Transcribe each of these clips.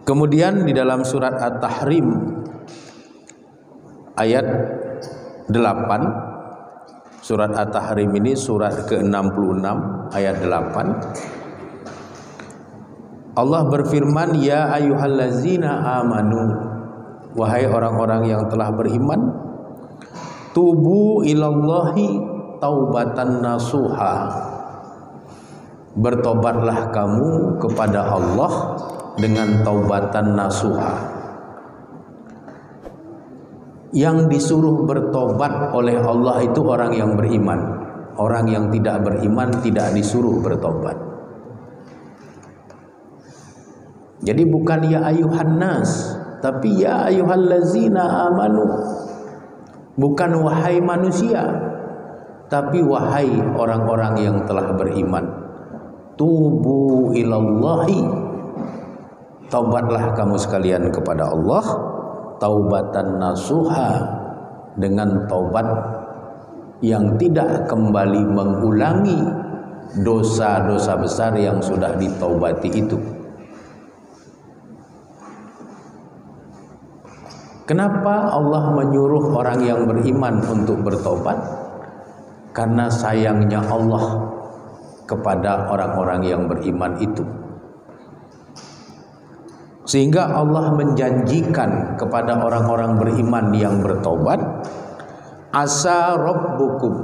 Kemudian di dalam surat At-Tahrim ayat 8, surat At-Tahrim ini surat ke-66 ayat 8, Allah berfirman, ya ayyuhallazina amanu, wahai orang-orang yang telah beriman, tubu ilallahi taubatan nasuha, bertobatlah kamu kepada Allah dengan taubatan nasuha. Yang disuruh bertobat oleh Allah itu orang yang beriman. Orang yang tidak beriman tidak disuruh bertobat. Jadi bukan ya ayuhan nas, tapi ya ayyuhallazina amanu. Bukan wahai manusia, tapi wahai orang-orang yang telah beriman. Tubu ilallahi, taubatlah kamu sekalian kepada Allah, taubatan nasuha, dengan taubat yang tidak kembali mengulangi dosa-dosa besar yang sudah ditaubati itu. Kenapa Allah menyuruh orang yang beriman untuk bertobat? Karena sayangnya Allah kepada orang-orang yang beriman itu. Sehingga Allah menjanjikan kepada orang-orang beriman yang bertobat, asa rabbukum,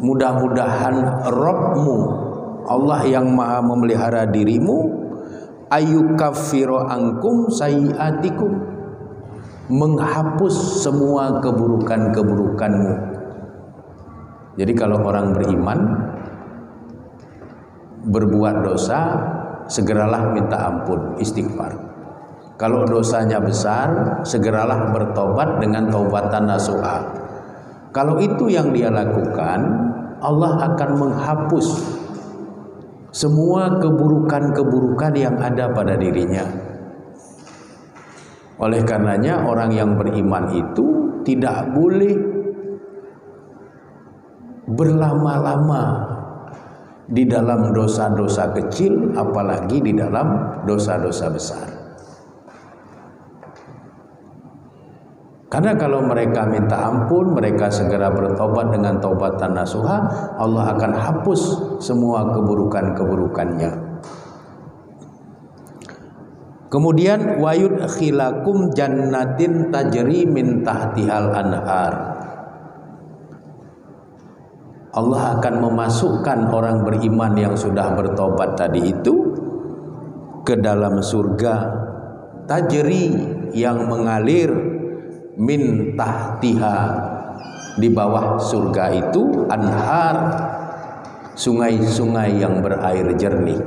mudah-mudahan Rabbmu, Allah yang maha memelihara dirimu, ayyukaffiru ankum sayiatikum, menghapus semua keburukan-keburukanmu. Jadi kalau orang beriman berbuat dosa, segeralah minta ampun, istighfar. Kalau dosanya besar, segeralah bertobat dengan taubatan nasuha. Kalau itu yang dia lakukan, Allah akan menghapus semua keburukan-keburukan yang ada pada dirinya. Oleh karenanya orang yang beriman itu tidak boleh berlama-lama di dalam dosa-dosa kecil, apalagi di dalam dosa-dosa besar. Karena kalau mereka minta ampun, mereka segera bertobat dengan taubatan nasuha, Allah akan hapus semua keburukan-keburukannya. Kemudian wa yudkhilakum jannatin tajri min tahtihal anhar, Allah akan memasukkan orang beriman yang sudah bertobat tadi itu ke dalam surga tajri, yang mengalir min tahtiha, di bawah surga itu anhar, sungai-sungai yang berair jernih.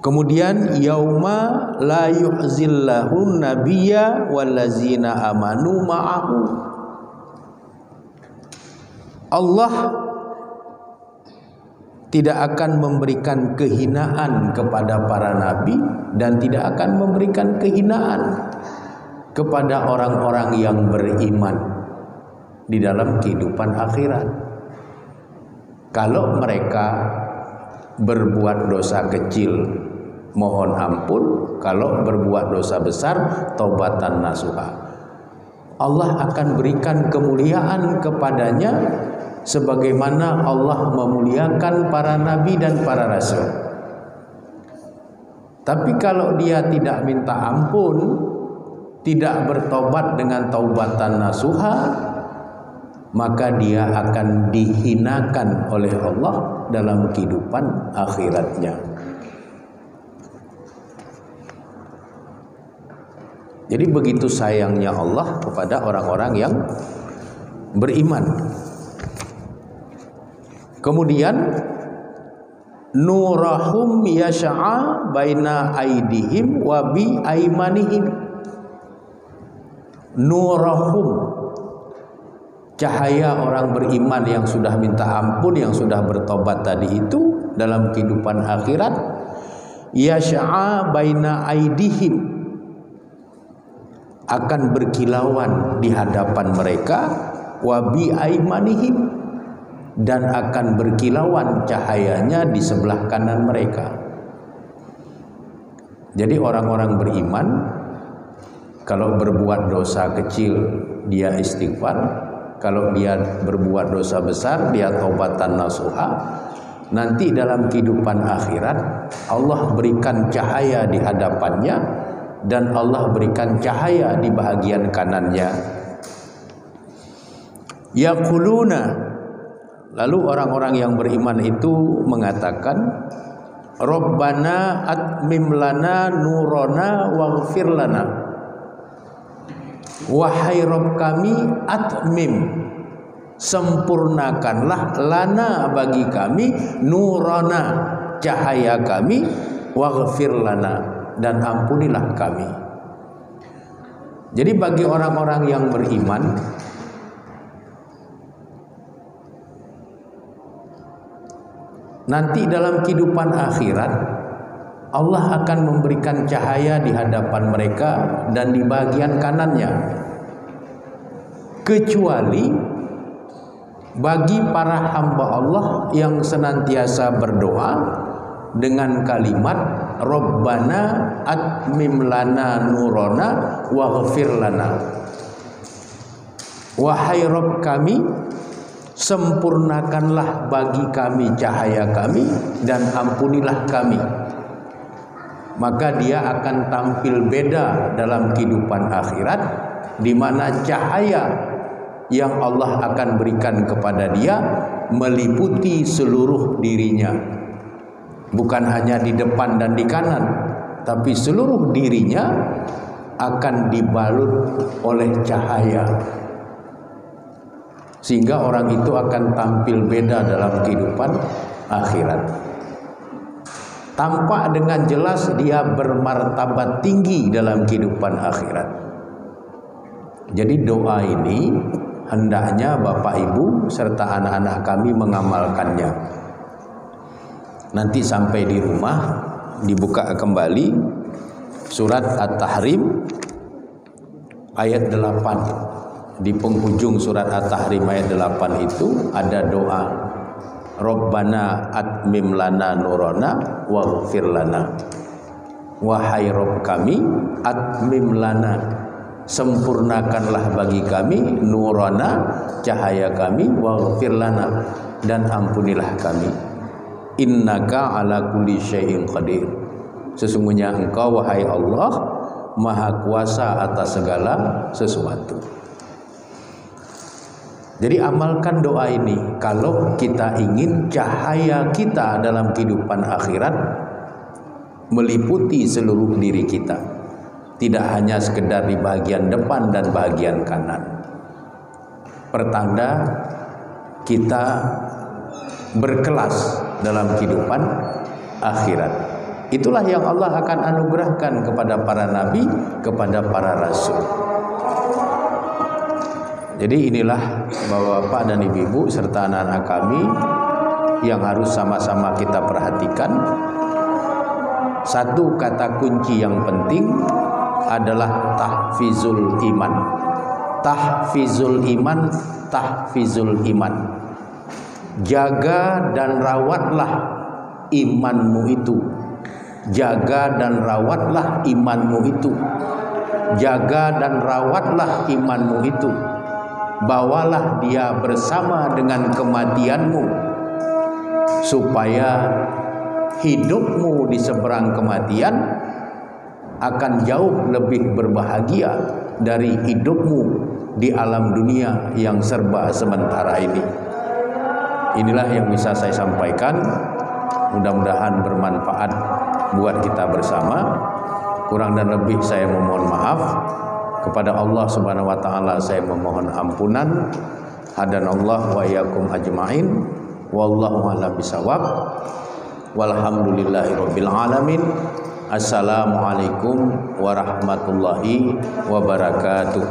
Kemudian yauma la yuhzillahun nabiyya wallazina amanu ma'ahu, Allah tidak akan memberikan kehinaan kepada para nabi dan tidak akan memberikan kehinaan kepada orang-orang yang beriman di dalam kehidupan akhirat. Kalau mereka berbuat dosa kecil, mohon ampun. Kalau berbuat dosa besar, taubatan nasuha. Allah akan berikan kemuliaan kepadanya sebagaimana Allah memuliakan para nabi dan para rasul. Tapi kalau dia tidak minta ampun, tidak bertobat dengan taubatan nasuha, maka dia akan dihinakan oleh Allah dalam kehidupan akhiratnya. Jadi begitu sayangnya Allah kepada orang-orang yang beriman. Kemudian nurahum yasha'a baina aidihim wa bi aimanihim. Nurahum, cahaya orang beriman yang sudah minta ampun, yang sudah bertobat tadi itu dalam kehidupan akhirat, yasha'a baina aidihim, akan berkilauan di hadapan mereka, wa bi aimanihim, dan akan berkilauan cahayanya di sebelah kanan mereka. Jadi orang-orang beriman kalau berbuat dosa kecil dia istighfar, kalau dia berbuat dosa besar dia taubatan nasuha. Nanti dalam kehidupan akhirat Allah berikan cahaya di hadapannya dan Allah berikan cahaya di bahagian kanannya. Yaquluna, lalu orang-orang yang beriman itu mengatakan, Rabbana atmim lana nurana waghfir lana. Wahai Rabb kami, atmim, sempurnakanlah lana bagi kami, nurana, cahaya kami, waghfir lana, dan ampunilah kami. Jadi bagi orang-orang yang beriman, nanti dalam kehidupan akhirat Allah akan memberikan cahaya di hadapan mereka dan di bagian kanannya, kecuali bagi para hamba Allah yang senantiasa berdoa dengan kalimat Rabbana atmim lana nurana waghfir lana. Wahai Rabb kami, sempurnakanlah bagi kami cahaya kami dan ampunilah kami. Maka dia akan tampil beda dalam kehidupan akhirat, di mana cahaya yang Allah akan berikan kepada dia meliputi seluruh dirinya, bukan hanya di depan dan di kanan, tapi seluruh dirinya akan dibalut oleh cahaya, sehingga orang itu akan tampil beda dalam kehidupan akhirat. Tampak dengan jelas dia bermartabat tinggi dalam kehidupan akhirat. Jadi doa ini hendaknya Bapak Ibu serta anak-anak kami mengamalkannya. Nanti sampai di rumah dibuka kembali surat At-Tahrim ayat 8. Di penghujung surat At-Tahrim ayat 8 itu ada doa, Rabbana atmim lana nurana waghfir lana. Wahai Rabb kami, atmim lana, sempurnakanlah bagi kami, nurana, cahaya kami, waghfir lana, dan ampunilah kami. Innaka ala kulli syai'in qadir. Sesungguhnya Engkau wahai Allah Maha kuasa atas segala sesuatu. Jadi amalkan doa ini kalau kita ingin cahaya kita dalam kehidupan akhirat meliputi seluruh diri kita, tidak hanya sekedar di bagian depan dan bagian kanan. Pertanda kita berkelas dalam kehidupan akhirat. Itulah yang Allah akan anugerahkan kepada para nabi, kepada para rasul. Jadi inilah Bapak dan Ibu serta anak-anak kami yang harus sama-sama kita perhatikan. Satu kata kunci yang penting adalah tahfizul iman. Tahfizul iman, tahfizul iman. Jaga dan rawatlah imanmu itu. Jaga dan rawatlah imanmu itu. Jaga dan rawatlah imanmu itu. Bawalah dia bersama dengan kematianmu, supaya hidupmu di seberang kematian akan jauh lebih berbahagia dari hidupmu di alam dunia yang serba sementara ini. Inilah yang bisa saya sampaikan. Mudah-mudahan bermanfaat buat kita bersama. Kurang dan lebih saya memohon maaf. Kepada Allah Subhanahu wa taala saya memohon ampunan. Hadanallah wa iyyakum ajmain. Wallahu a'lam bishawab. Walhamdulillahirabbil alamin. Assalamualaikum warahmatullahi wabarakatuh.